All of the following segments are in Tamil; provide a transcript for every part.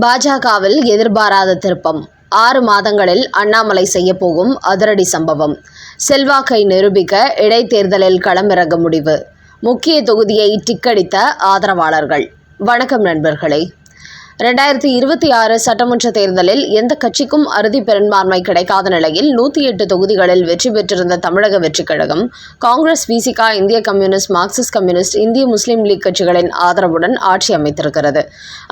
பாஜகவில் எதிர்பாராத திருப்பம். 6 மாதங்களில் அண்ணாமலை செய்யப்போகும் அதிரடி சம்பவம். செல்வாக்கை நிரூபிக்க இடைத்தேர்தலில் களமிறங்க முடிவு. முக்கிய தொகுதியை டிக்கடித்த ஆதரவாளர்கள். வணக்கம் நண்பர்களே. 2026 சட்டமன்ற தேர்தலில் எந்த கட்சிக்கும் அறுதி பெரும்பான்மை கிடைக்காத நிலையில் 108 தொகுதிகளில் வெற்றி பெற்றிருந்த தமிழக வெற்றிக் கழகம், காங்கிரஸ், விசிக, இந்திய கம்யூனிஸ்ட், மார்க்சிஸ்ட் கம்யூனிஸ்ட், இந்திய முஸ்லீம் லீக் கட்சிகளின் ஆதரவுடன் ஆட்சி அமைத்திருக்கிறது.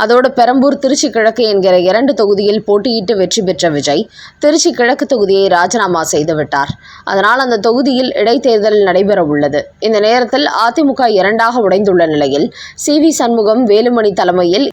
அதோடு பெரம்பூர், திருச்சி கிழக்கு என்கிற 2 தொகுதியில் போட்டியிட்டு வெற்றி பெற்ற விஜய், திருச்சி கிழக்கு தொகுதியை ராஜினாமா செய்துவிட்டார். அதனால் அந்த தொகுதியில் இடைத்தேர்தல் நடைபெற உள்ளது. இந்த நேரத்தில் அதிமுக 2ஆக உடைந்துள்ள நிலையில் சி.வி. சண்முகம், வேலுமணி தலைமையில்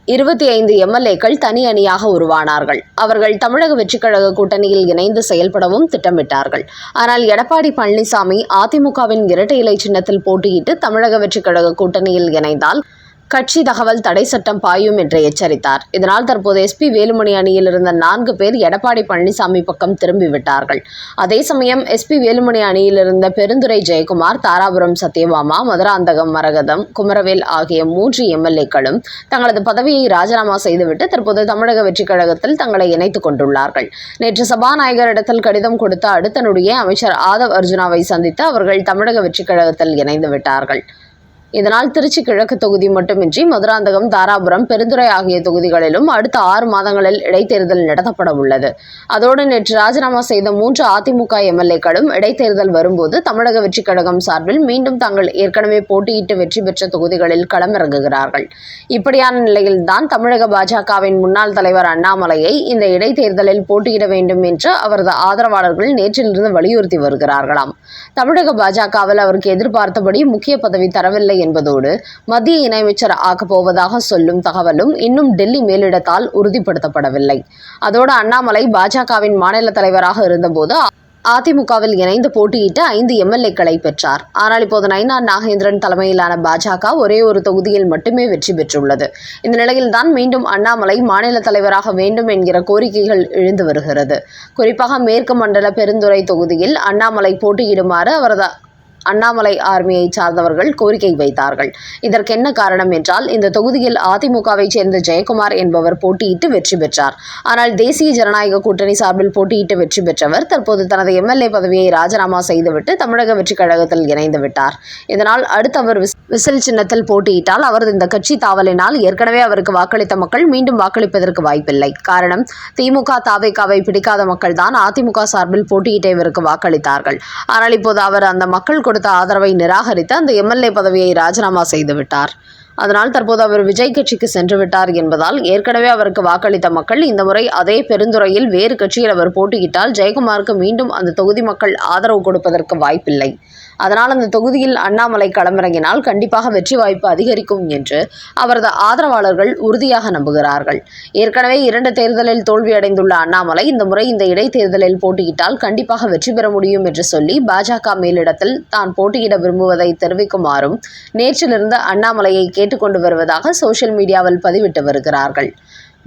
25 எம்எல்ஏக்கள் தனி அணியாக உருவானார்கள். அவர்கள் தமிழக வெற்றிக் கழக கூட்டணியில் இணைந்து செயல்படவும் திட்டமிட்டார்கள். ஆனால் எடப்பாடி பழனிசாமி அதிமுகவின் இரட்டை இலை சின்னத்தில் போட்டியிட்டு தமிழக வெற்றிக் கழக கூட்டணியில் இணைந்தால் கட்சி தகவல் தடை சட்டம் பாயும் என்று எச்சரித்தார். இதனால் தற்போது எஸ்.பி. வேலுமணி அணியில் இருந்த 4 பேர் எடப்பாடி பழனிசாமி பக்கம் திரும்பிவிட்டார்கள். அதே சமயம் எஸ்.பி. வேலுமணி அணியில் இருந்த பெருந்துரை ஜெயக்குமார், தாராபுரம் சத்யபாமா, மதுராந்தகம் மரகதம், குமரவேல் ஆகிய 3 எம்எல்ஏக்களும் தங்களது பதவியை ராஜினாமா செய்துவிட்டு தற்போது தமிழக வெற்றிக் கழகத்தில் தங்களை இணைத்துக் கொண்டுள்ளார்கள். நேற்று சபாநாயகரிடத்தில் கடிதம் கொடுத்த அடுத்த நொடியே அமைச்சர் ஆதவ் அர்ஜுனாவை சந்தித்து அவர்கள் தமிழக வெற்றிக் கழகத்தில் இணைந்து விட்டார்கள். இதனால் திருச்சி கிழக்கு தொகுதி மட்டுமின்றி மதுராந்தகம், தாராபுரம், பெருந்துறை ஆகிய தொகுதிகளிலும் அடுத்த 6 மாதங்களில் இடைத்தேர்தல் நடத்தப்பட உள்ளது. அதோடு நேற்று ராஜினாமா செய்த 3 அதிமுக எம்எல்ஏக்களும் இடைத்தேர்தல் வரும்போது தமிழக வெற்றிக் கழகம் சார்பில் மீண்டும் தாங்கள் ஏற்கனவே போட்டியிட்டு வெற்றி பெற்ற தொகுதிகளில் களமிறங்குகிறார்கள். இப்படியான நிலையில்தான் தமிழக பாஜகவின் முன்னாள் தலைவர் அண்ணாமலையை இந்த இடைத்தேர்தலில் போட்டியிட வேண்டும் என்று அவரது ஆதரவாளர்கள் நேற்றிலிருந்து வலியுறுத்தி வருகிறார்களாம். தமிழக பாஜகவில் அவருக்கு எதிர்பார்த்தபடி முக்கிய பதவி தரவில்லை என்பதோடு மத்திய இணையமைச்சர் ஆக்கப் போவதாக சொல்லும் தகவலும் இன்னும் டெல்லி மேலிடத்தால் உறுதிப்படுத்தப்படவில்லை. அதோடு அண்ணாமலை பாஜகவின் மாநில தலைவராக இருந்தபோது அதிமுகவில் இணைந்து போட்டியிட்டு 5 எம்எல்ஏக்களை பெற்றார். ஆனால் இப்போது நயினார் நாகேந்திரன் தலைமையிலான பாஜக ஒரே ஒரு தொகுதியில் மட்டுமே வெற்றி பெற்றுள்ளது. இந்த நிலையில்தான் மீண்டும் அண்ணாமலை மாநில தலைவராக வேண்டும் என்கிற கோரிக்கைகள் எழுந்து வருகிறது. குறிப்பாக மேற்கு மண்டல பெருந்துறை தொகுதியில் அண்ணாமலை போட்டியிடுமாறு அவரது அண்ணாமலை ஆர்மியை சார்ந்தவர்கள் கோரிக்கை வைத்தார்கள். இதற்கென்ன காரணம் என்றால், இந்த தொகுதியில் அதிமுகவை சேர்ந்த ஜெயக்குமார் என்பவர் போட்டியிட்டு வெற்றி பெற்றார். ஆனால் தேசிய ஜனநாயக கூட்டணி சார்பில் போட்டியிட்டு வெற்றி பெற்றவர் தற்போது தனது எம்எல்ஏ பதவியை ராஜினாமா செய்துவிட்டு தமிழக வெற்றிக் கழகத்தில் இணைந்து விட்டார். இதனால் அடுத்து அவர் விசில் சின்னத்தில் போட்டியிட்டால் அவரது இந்த கட்சி தாவலினால் ஏற்கனவே அவருக்கு வாக்களித்த மக்கள் மீண்டும் வாக்களிப்பதற்கு வாய்ப்பில்லை. காரணம், திமுக, தவேகாவை பிடிக்காத மக்கள் தான் அதிமுக சார்பில் போட்டியிட்ட இவருக்கு வாக்களித்தார்கள். ஆனால் இப்போது அவர் அந்த மக்கள் கொடுத்த ஆதரவை நிராகரித்து அந்த எம்எல்ஏ பதவியை ராஜினாமா செய்துவிட்டார். அதனால் தற்போது அவர் விஜய் கட்சிக்கு சென்று விட்டார் என்பதால் ஏற்கனவே அவருக்கு வாக்களித்த மக்கள் இந்த முறை அதே பெருந்துறையில் வேறு கட்சியில் அவர் போட்டியிட்டால் ஜெயக்குமாருக்கு மீண்டும் அந்த தொகுதி மக்கள் ஆதரவு கொடுப்பதற்கு வாய்ப்பில்லை. அதனால் அந்த தொகுதியில் அண்ணாமலை களமிறங்கினால் கண்டிப்பாக வெற்றி வாய்ப்பு அதிகரிக்கும் என்று அவரது ஆதரவாளர்கள் உறுதியாக நம்புகிறார்கள். ஏற்கனவே 2 தேர்தலில் தோல்வியடைந்துள்ள அண்ணாமலை இந்த முறை இந்த இடைத்தேர்தலில் போட்டியிட்டால் கண்டிப்பாக வெற்றி பெற முடியும் என்று சொல்லி பாஜக மேலிடத்தில் தான் போட்டியிட விரும்புவதை தெரிவிக்குமாறும் நேற்றிலிருந்து அண்ணாமலையை கேட்டுக்கொண்டு வருவதாக சோஷியல் மீடியாவில் பதிவிட்டு வருகிறார்கள்.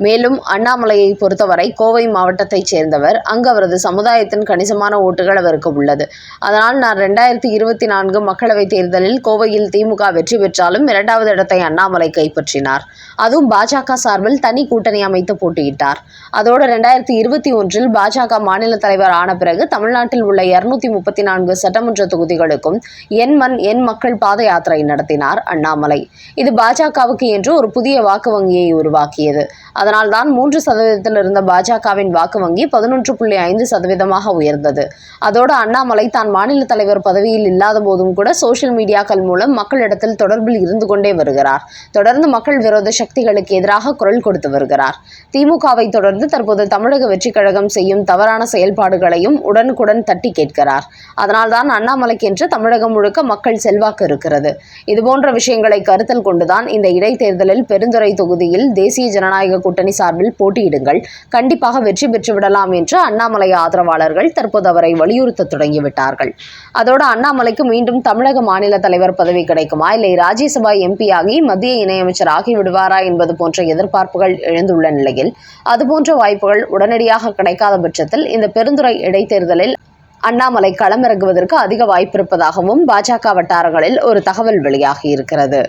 மேலும் அண்ணாமலையை பொறுத்தவரை கோவை மாவட்டத்தைச் சேர்ந்தவர். அங்கு அவரது சமுதாயத்தின் கணிசமான ஓட்டுகள் அவருக்கு உள்ளது. அதனால் நான் 2024 மக்களவைத் தேர்தலில் கோவையில் திமுக வெற்றி பெற்றாலும் 2வது இடத்தை அண்ணாமலை கைப்பற்றினார். அதுவும் பாஜக சார்பில் தனி கூட்டணி அமைத்து போட்டியிட்டார். அதோடு 2021 பாஜக மாநில தலைவர் ஆன பிறகு தமிழ்நாட்டில் உள்ள 234 சட்டமன்ற தொகுதிகளுக்கும் என் மண் என் மக்கள் பாத யாத்திரை நடத்தினார் அண்ணாமலை. இது பாஜகவுக்கு என்று ஒரு புதிய வாக்கு வங்கியை உருவாக்கியது. அதனால்தான் 3% இருந்த பாஜகவின் வாக்கு வங்கி 11.5% உயர்ந்தது. அதோடு அண்ணாமலை தான் மாநில தலைவர் பதவியில் இல்லாத போதும் கூட சோஷியல் மீடியாக்கள் மூலம் மக்களிடத்தில் தொடர்பில் இருந்து கொண்டே வருகிறார். தொடர்ந்து மக்கள் விரோத சக்திகளுக்கு எதிராக குரல் கொடுத்து வருகிறார். திமுகவை தொடர்ந்து தற்போது தமிழக வெற்றிக் கழகம் செய்யும் தவறான செயல்பாடுகளையும் உடனுக்குடன் தட்டி கேட்கிறார். அதனால்தான் அண்ணாமலைக்கென்று தமிழகம் முழுக்க மக்கள் செல்வாக்கு இருக்கிறது. இதுபோன்ற விஷயங்களை கருத்தில் கொண்டுதான் இந்த இடைத்தேர்தலில் பெருந்துறை தொகுதியில் தேசிய ஜனநாயக கூட்டணி சார்பில் போட்டியிடுங்கள், கண்டிப்பாக வெற்றி பெற்றுவிடலாம் என்று அண்ணாமலை ஆதரவாளர்கள் தற்போது அவரை வலியுறுத்த தொடங்கிவிட்டார்கள். அதோடு அண்ணாமலைக்கு மீண்டும் தமிழக மாநில தலைவர் பதவி கிடைக்குமா, இல்லை ராஜ்யசபா எம்பி ஆகி மத்திய இணையமைச்சர் ஆகிவிடுவாரா என்பது போன்ற எதிர்பார்ப்புகள் எழுந்துள்ள நிலையில் அதுபோன்ற வாய்ப்புகள் உடனடியாக கிடைக்காத பட்சத்தில் இந்த பெருந்துறை இடைத்தேர்தலில் அண்ணாமலை களமிறங்குவதற்கு அதிக வாய்ப்பிருப்பதாகவும் பாஜக வட்டாரங்களில் ஒரு தகவல் வெளியாகி இருக்கிறது.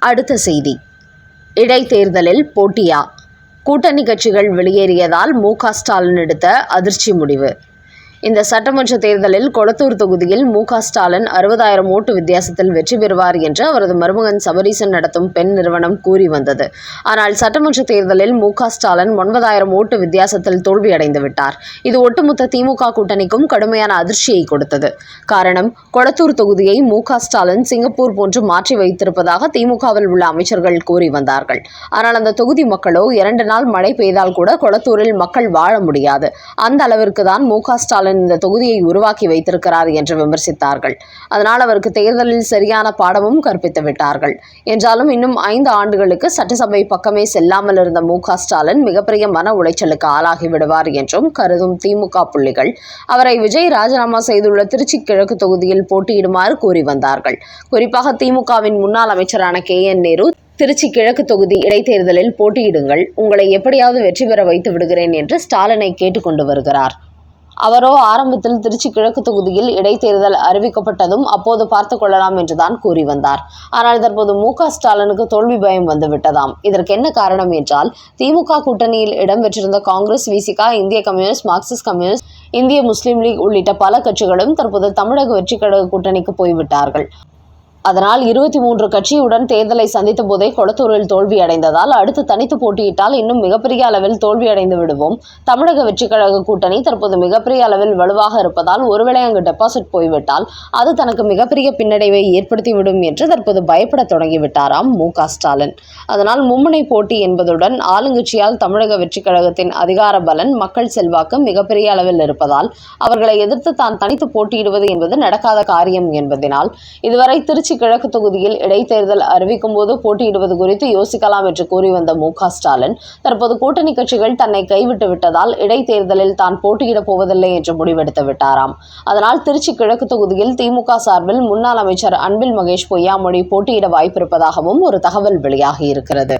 அடுத்த செய்தி. இடைத்தேர்தலில் போட்டியா? கூட்டணி கட்சிகள் வெளியேறியதால் மு.க. ஸ்டாலின் எடுத்த அதிர்ச்சி முடிவு. இந்த சட்டமன்ற தேர்தலில் கொளத்தூர் தொகுதியில் மு.க. ஸ்டாலின் 60,000 ஓட்டு வித்தியாசத்தில் வெற்றி பெறுவார் என்று அவரது மருமகன் சபரீசன் நடத்தும் பெண் நிறுவனம் கூறி வந்தது. ஆனால் சட்டமன்ற தேர்தலில் மு.க. ஸ்டாலின் 9,000 ஓட்டு வித்தியாசத்தில் தோல்வியடைந்து விட்டார். இது ஒட்டுமொத்த திமுக கூட்டணிக்கும் கடுமையான அதிர்ச்சியை கொடுத்தது. காரணம், கொளத்தூர் தொகுதியை மு.க. ஸ்டாலின் சிங்கப்பூர் போன்று மாற்றி வைத்திருப்பதாக திமுகவில் உள்ள அமைச்சர்கள் கூறி வந்தார்கள். ஆனால் அந்த தொகுதி மக்களோ 2 நாள் மழை பெய்தால் கூட கொளத்தூரில் மக்கள் வாழ முடியாது. அந்த அளவிற்கு தான் மு.க. ஸ்டாலின் இந்த தொகுதியை உருவாக்கி வைத்திருக்கிறார் என்று விமர்சித்தார்கள். அதனால் அவருக்கு தேர்தலில் சரியான பாடமும் கற்பித்து விட்டார்கள். என்றாலும் இன்னும் 5 ஆண்டுகளுக்கு சட்டசபை பக்கமே செல்லாமல் இருந்த மு.க. ஸ்டாலின் மிகப்பெரிய மன உளைச்சலுக்கு ஆளாகி விடுவார் என்றும் கருதும் திமுக புள்ளிகள் அவரை விஜய் ராஜினாமா செய்துள்ள திருச்சி கிழக்கு தொகுதியில் போட்டியிடுமாறு கூறி வந்தார்கள். குறிப்பாக திமுகவின் முன்னாள் அமைச்சரான K.N. நேரு, திருச்சி கிழக்கு தொகுதி இடைத்தேர்தலில் போட்டியிடுங்கள், உங்களை எப்படியாவது வெற்றி பெற வைத்து விடுகிறேன் என்று ஸ்டாலினை கேட்டுக்கொண்டு வருகிறார். அவரோ ஆரம்பத்தில் திருச்சி கிழக்கு தொகுதியில் இடைத்தேர்தல் அறிவிக்கப்பட்டதும் அப்போது பார்த்துக் கொள்ளலாம் என்றுதான் கூறி வந்தார். ஆனால் தற்போது மு.க. ஸ்டாலினுக்கு தோல்வி பயம் வந்துவிட்டதாம். இதற்கு என்ன காரணம் என்றால், திமுக கூட்டணியில் இடம்பெற்றிருந்த காங்கிரஸ், வி.சி.க., இந்திய கம்யூனிஸ்ட், மார்க்சிஸ்ட் கம்யூனிஸ்ட், இந்திய முஸ்லீம் லீக் உள்ளிட்ட பல கட்சிகளும் தற்போது தமிழக வெற்றிக் கழக கூட்டணிக்கு போய்விட்டார்கள். அதனால் 23 கட்சியுடன் தேர்தலை சந்தித்த போதே கொளத்தூரில் தோல்வி அடைந்ததால் அடுத்து தனித்து போட்டியிட்டால் இன்னும் மிகப்பெரிய அளவில் தோல்வியடைந்து விடுவோம். தமிழக வெற்றிக் கழக கூட்டணி தற்போது மிகப்பெரிய அளவில் வலுவாக இருப்பதால் ஒருவேளை அங்கு டெபாசிட் போய்விட்டால் அது தனக்கு மிகப்பெரிய பின்னடைவை ஏற்படுத்திவிடும் என்று தற்போது பயப்பட தொடங்கிவிட்டாராம் மு.க. ஸ்டாலின். அதனால் மும்முனை போட்டி என்பதுடன் ஆளுங்கட்சியால் தமிழக வெற்றிக் கழகத்தின் அதிகார பலன், மக்கள் செல்வாக்கு மிகப்பெரிய அளவில் இருப்பதால் அவர்களை எதிர்த்து தான் தனித்து போட்டியிடுவது என்பது நடக்காத காரியம் என்பதனால் இதுவரை திருச்சி கிழக்கு தொகுதியில் இடைத்தேர்தல் அறிவிக்கும் போது போட்டியிடுவது குறித்து யோசிக்கலாம் என்று கூறி வந்த மு.க. ஸ்டாலின் தற்போது கூட்டணி கட்சிகள் தன்னை கைவிட்டு விட்டதால் இடைத்தேர்தலில் தான் போட்டியிடப் போவதில்லை என்று முடிவெடுத்து விட்டாராம். அதனால் திருச்சி கிழக்கு தொகுதியில் திமுக சார்பில் முன்னாள் அமைச்சர் அன்பில் மகேஷ் பொய்யாமொழி போட்டியிட வாய்ப்பிருப்பதாகவும் ஒரு தகவல் வெளியாகி இருக்கிறது.